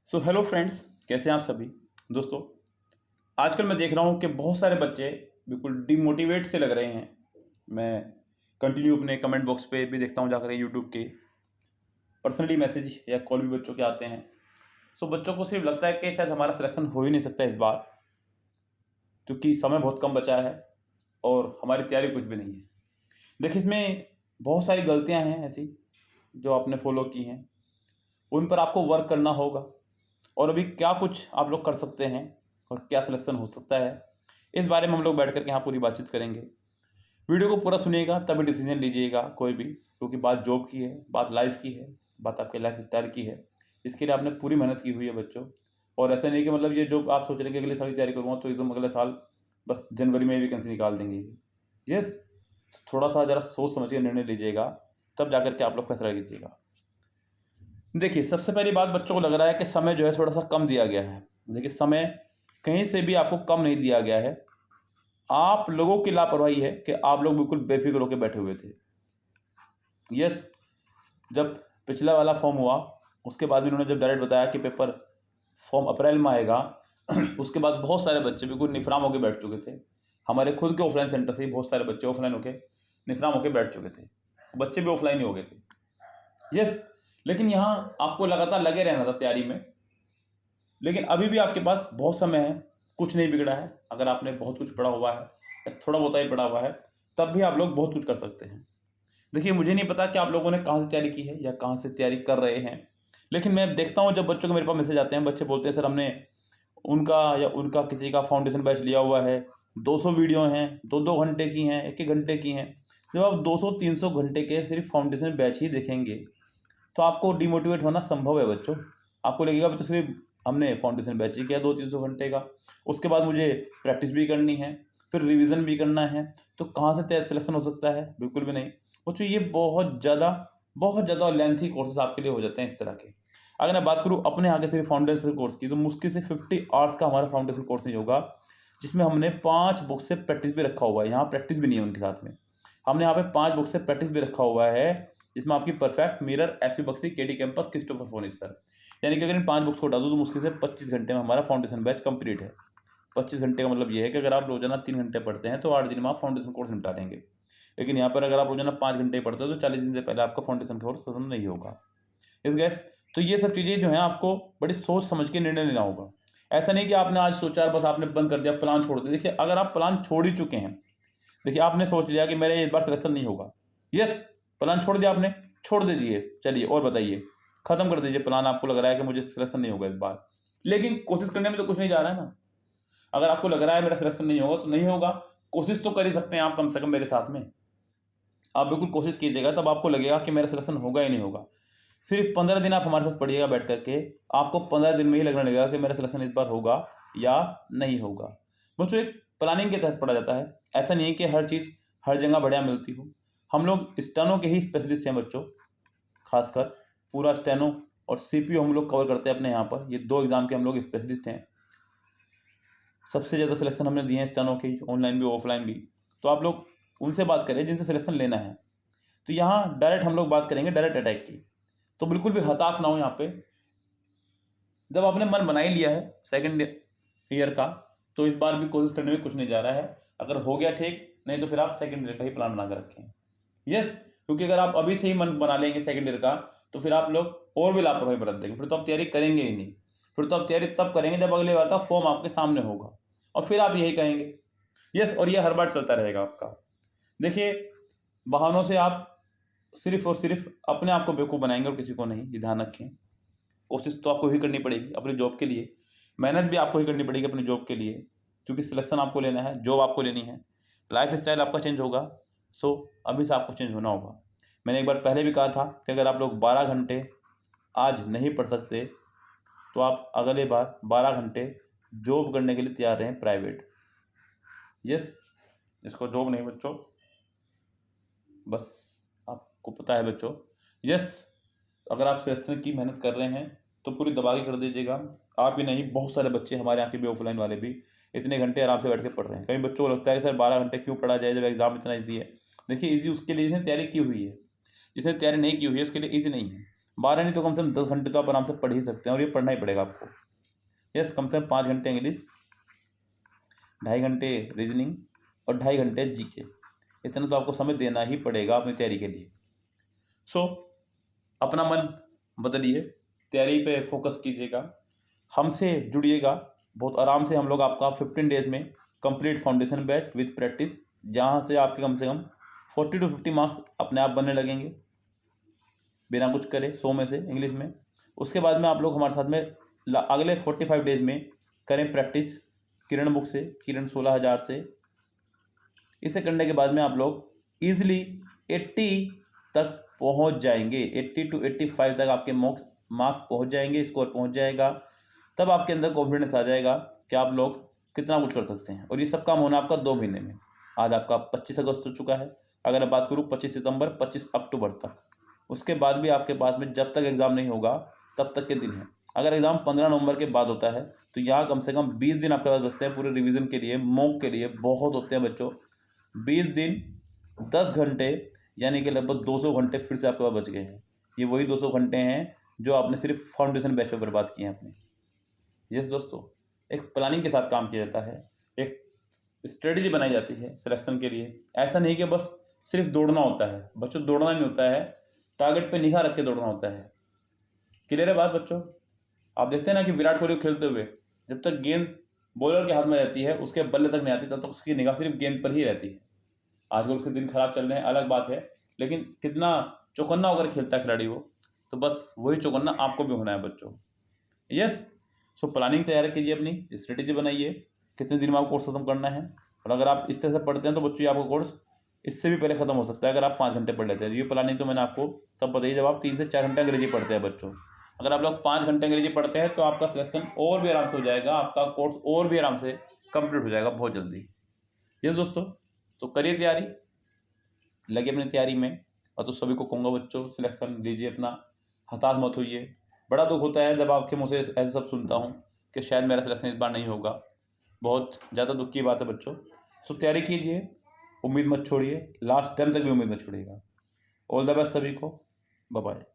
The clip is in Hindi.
सो हेलो फ्रेंड्स, कैसे हैं आप सभी दोस्तों। आजकल मैं देख रहा हूँ कि बहुत सारे बच्चे बिल्कुल डिमोटिवेट से लग रहे हैं। मैं कंटिन्यू अपने कमेंट बॉक्स पे भी देखता हूँ जाकर यूट्यूब के पर्सनली मैसेज या कॉल भी बच्चों के आते हैं। सो बच्चों को सिर्फ लगता है कि शायद हमारा सिलेक्शन हो ही नहीं सकता इस बार, क्योंकि समय बहुत कम बचा है और हमारी तैयारी कुछ भी नहीं है। देखिए, इसमें बहुत सारी गलतियाँ हैं ऐसी जो आपने फॉलो की हैं, उन पर आपको वर्क करना होगा। और अभी क्या कुछ आप लोग कर सकते हैं और क्या सिलेक्शन हो सकता है, इस बारे में हम लोग बैठ कर के यहाँ पूरी बातचीत करेंगे। वीडियो को पूरा सुनिएगा तभी डिसीजन लीजिएगा कोई भी, क्योंकि बात जॉब की है, बात लाइफ की है, बात आपके लाइफ स्टाइल की है। इसके लिए आपने पूरी मेहनत की हुई है बच्चों। और ऐसा नहीं कि मतलब ये जो आप सोच रहे हैं कि अगले साल की तैयारी करूँगा तो एकदम अगले साल बस जनवरी में वैकेंसी निकाल देंगे। यस, थोड़ा सा ज़रा सोच समझ के निर्णय लीजिएगा, तब जाकर के आप लोग फैसला कीजिएगा। देखिए, सबसे पहली बात, बच्चों को लग रहा है कि समय जो है थोड़ा सा कम दिया गया है। देखिए, समय कहीं से भी आपको कम नहीं दिया गया है। आप लोगों की लापरवाही है कि आप लोग बिल्कुल बेफिक्र होकर बैठे हुए थे। यस, जब पिछला वाला फॉर्म हुआ उसके बाद भी उन्होंने जब डायरेक्ट बताया कि पेपर फॉर्म अप्रैल में आएगा उसके बाद बहुत सारे बच्चे बिल्कुल निफराम होकर बैठ चुके थे। हमारे खुद के ऑफलाइन सेंटर से ही बहुत सारे बच्चे ऑफलाइन होकर निफराम होकर बैठ चुके थे। बच्चे भी ऑफलाइन ही हो गए थे। यस, लेकिन यहाँ आपको लगातार लगे रहना था तैयारी में। लेकिन अभी भी आपके पास बहुत समय है, कुछ नहीं बिगड़ा है। अगर आपने बहुत कुछ पढ़ा हुआ है या थोड़ा बहुत ही पढ़ा हुआ है, तब भी आप लोग बहुत कुछ कर सकते हैं। देखिए, मुझे नहीं पता कि आप लोगों ने कहाँ से तैयारी की है या कहाँ से तैयारी कर रहे हैं, लेकिन मैं देखता हूँ जब बच्चों के मेरे पास मैसेज आते हैं, बच्चे बोलते हैं सर हमने उनका या उनका किसी का फाउंडेशन बैच लिया हुआ है, 200 वीडियो हैं, 2-2 घंटे की हैं, 1-1 घंटे की हैं। जब आप 200-300 घंटे के सिर्फ फाउंडेशन बैच ही देखेंगे तो आपको डिमोटिवेट होना संभव है बच्चों। आपको लगेगा तो सिर्फ हमने फाउंडेशन बैच ही किया 200-300 घंटे का, उसके बाद मुझे प्रैक्टिस भी करनी है, फिर रिवीजन भी करना है, तो कहाँ से तय सिलेक्शन हो सकता है? बिल्कुल भी नहीं। बच्चों, ये बहुत ज़्यादा लेंथी कोर्सेज आपके लिए हो जाते हैं इस तरह के। अगर मैं बात करूँ अपने यहाँ के सिर्फ फाउंडेशन कोर्स की, तो मुश्किल से 50 आवर्स का हमारा फाउंडेशन कोर्स नहीं होगा, जिसमें हमने 5 बुक से प्रैक्टिस भी रखा हुआ है। यहाँ प्रैक्टिस भी नहीं है उनके साथ में, हमने यहाँ पे 5 बुक से प्रैक्टिस भी रखा हुआ है, जिसमें आपकी परफेक्ट, मिरर, एफी बक्सी, केडी कैंपस, क्रिस्टोफर फोनिस सर। यानी कि अगर इन 5 बुक्स को हटा दो तो मुश्किल से 25 घंटे में हमारा फाउंडेशन बैच कंप्लीट है। 25 घंटे का मतलब ये है कि अगर आप रोजाना 3 घंटे पढ़ते हैं तो 8 दिन में आप फाउंडेशन कोर्स निपटा लेंगे। लेकिन यहाँ पर अगर आप रोजाना 5 घंटे पढ़ते हो तो 40 दिन से पहले आपका फाउंडेशन कोर्स खत्म नहीं होगा। इस गैस, तो ये सब चीज़ें जो हैं आपको बड़ी सोच समझ के निर्णय लेना होगा। ऐसा नहीं कि आपने आज सोचा और बस आपने बंद कर दिया, प्लान छोड़ दिया। देखिए, अगर आप प्लान छोड़ ही चुके हैं, देखिए आपने सोच लिया कि मेरे इस बार सिलेक्शन नहीं होगा, यस, प्लान छोड़ दिया आपने, छोड़ दीजिए, चलिए और बताइए, खत्म कर दीजिए प्लान। आपको लग रहा है कि मुझे सिलेक्शन नहीं होगा इस बार, लेकिन कोशिश करने में तो कुछ नहीं जा रहा है ना। अगर आपको लग रहा है मेरा सिलेक्शन नहीं होगा तो नहीं होगा, कोशिश तो कर ही सकते हैं आप कम से कम मेरे साथ में। आप बिल्कुल कोशिश कीजिएगा, तब आपको लगेगा कि मेरा सिलेक्शन होगा ही नहीं होगा। सिर्फ 15 दिन आप हमारे साथ पढ़िएगा बैठ करके, आपको 15 दिन में ही लगने लगेगा कि मेरा सिलेक्शन इस बार होगा या नहीं होगा। बच्चों, एक प्लानिंग के तहत पढ़ा जाता है। ऐसा नहीं है कि हर चीज़ हर जगह बढ़िया मिलती हो। हम लोग स्टेनो के ही स्पेशलिस्ट हैं बच्चों, खासकर पूरा स्टेनो और सीपीयू हम लोग कवर करते हैं अपने यहाँ पर। ये 2 एग्ज़ाम के हम लोग स्पेशलिस्ट हैं। सबसे ज़्यादा सिलेक्शन हमने दिए हैं स्टेनो के, ऑनलाइन भी ऑफलाइन भी। तो आप लोग उनसे बात करें जिनसे सिलेक्शन लेना है। तो यहाँ डायरेक्ट हम लोग बात करेंगे डायरेक्ट अटैक की, तो बिल्कुल भी हताश ना हो यहाँ पे। जब आपने मन बना ही लिया है सेकंड ईयर का, तो इस बार भी कोशिश करने में कुछ नहीं जा रहा है। अगर हो गया ठीक, नहीं तो फिर आप सेकंड ईयर का ही प्लान बना कर रखें। यस, क्योंकि अगर आप अभी से ही मन बना लेंगे सेकंड ईयर का, तो फिर आप लोग और भी लापरवाही बरत देंगे। फिर तो आप तैयारी करेंगे ही नहीं। फिर तो आप तैयारी तब करेंगे जब अगले बार का फॉर्म आपके सामने होगा, और फिर आप यही कहेंगे। यस, और ये हर बार चलता रहेगा आपका। देखिए, बहानों से आप सिर्फ और सिर्फ अपने आप को बेवकूफ़ बनाएंगे और किसी को नहीं, ये ध्यान रखें। कोशिश तो आपको ही करनी पड़ेगी अपनी जॉब के लिए, मेहनत भी आपको ही करनी पड़ेगी अपनी जॉब के लिए, क्योंकि सिलेक्शन आपको लेना है, जॉब आपको लेनी है, लाइफ स्टाइल आपका चेंज होगा। सो अभी से आपको चेंज होना होगा। मैंने एक बार पहले भी कहा था कि अगर आप लोग 12 घंटे आज नहीं पढ़ सकते तो आप अगले बार 12 घंटे जॉब करने के लिए तैयार रहें प्राइवेट। यस, इसको जॉब नहीं बच्चों, बस आपको पता है बच्चों। यस, अगर आप सिलेक्शन की मेहनत कर रहे हैं तो पूरी दबा के कर दीजिएगा। आप ही नहीं, बहुत सारे बच्चे हमारे यहाँ के भी ऑफलाइन वाले भी इतने घंटे आराम से बैठ के पढ़ रहे हैं। कई बच्चों को लगता है कि सर 12 घंटे क्यों पढ़ा जाए जब एग्जाम इतना ईजी है। देखिए, ईजी उसके लिए जिसने तैयारी की हुई है, जिसने तैयारी नहीं की हुई है उसके लिए ईजी नहीं है। 12 नहीं तो कम से कम 10 घंटे तो आप आराम से पढ़ ही सकते हैं, और ये पढ़ना ही पड़ेगा आपको। यस, कम से कम 5 घंटे इंग्लिश, 2.5 घंटे रीजनिंग और 2.5 घंटे जीके, इतना तो आपको समय देना ही पड़ेगा अपनी तैयारी के लिए। सो अपना मन बदलिए, तैयारी पे फोकस कीजिएगा, हमसे जुड़िएगा। बहुत आराम से हम लोग आपका 15 डेज में complete foundation batch with practice, जहाँ से आपके कम से कम 40 to 50 मार्क्स अपने आप बनने लगेंगे बिना कुछ करे 100 में से इंग्लिश में। उसके बाद में आप लोग हमारे साथ में अगले 45 डेज में करें प्रैक्टिस किरण बुक से, किरण 16,000 से। इसे करने के बाद में आप लोग ईजिली 80 तक पहुंच जाएंगे, 80 to 85 तक आपके मार्क्स पहुंच जाएंगे, स्कोर पहुंच जाएगा। तब आपके अंदर कॉन्फिडेंस आ जाएगा कि आप लोग कितना कुछ कर सकते हैं। और ये सब काम होना आपका 2 महीने में। आज आपका 25 अगस्त हो चुका है, अगर मैं बात करूँ 25 सितंबर 25 अक्टूबर तक, उसके बाद भी आपके पास में जब तक एग्ज़ाम नहीं होगा तब तक के दिन है। अगर एग्ज़ाम 15 नवंबर के बाद होता है तो यहाँ कम से कम 20 दिन आपके पास बचते हैं पूरे रिवीजन के लिए, मॉक के लिए बहुत होते हैं बच्चों। 20 दिन 10 घंटे, यानी कि लगभग 200 घंटे फिर से आपके पास बच गए हैं। ये वही 200 घंटे हैं जो आपने सिर्फ फाउंडेशन बैच पर बर्बाद किए हैं अपने। यस दोस्तों, एक प्लानिंग के साथ काम किया जाता है, एक स्ट्रेटजी बनाई जाती है सिलेक्शन के लिए। ऐसा नहीं कि बस सिर्फ दौड़ना होता है बच्चों, दौड़ना नहीं होता है, टारगेट पे निगाह रख के दौड़ना होता है। क्लियर है बात बच्चों? आप देखते हैं ना कि विराट कोहली को खेलते हुए जब तक गेंद बॉलर के हाथ में रहती है, उसके बल्ले तक नहीं आती, तब तक उसकी निगाह सिर्फ गेंद पर ही रहती है। आजकल उसके दिन खराब चल रहे हैं अलग बात है, लेकिन कितना चौकन्ना होकर खेलता है खिलाड़ी वो, तो बस वही चौकन्ना आपको भी होना है बच्चों। यस, सो प्लानिंग तैयार कीजिए, अपनी स्ट्रेटेजी बनाइए, कितने दिन में आपको कोर्स खत्म करना है। और अगर आप इस तरह से पढ़ते हैं तो बच्चों आपका कोर्स इससे भी पहले खत्म हो सकता है अगर आप 5 घंटे पढ़ लेते हैं। ये प्लानिंग तो मैंने आपको तब बताई जब आप 3 से 4 घंटे अंग्रेजी पढ़ते हैं बच्चों। अगर आप लोग 5 घंटे अंग्रेजी पढ़ते हैं तो आपका सिलेक्शन और भी आराम से हो जाएगा, आपका कोर्स और भी आराम से कंप्लीट हो जाएगा बहुत जल्दी। ये दोस्तों, तो करिए तैयारी, लगे अपनी तैयारी में। और तो सभी को कहूँगा बच्चों, सिलेक्शन लीजिए अपना, हताश मत होइए। बड़ा दुख होता है जब आपके मुँह से ऐसे सब सुनता हूँ कि शायद मेरा सिलेक्शन इस बार नहीं होगा, बहुत ज़्यादा दुख की बात है बच्चों। सो तैयारी कीजिए, उम्मीद मत छोड़िए, लास्ट टाइम तक भी उम्मीद मत छोड़िएगा। ऑल द बेस्ट सभी को, बाय बाय।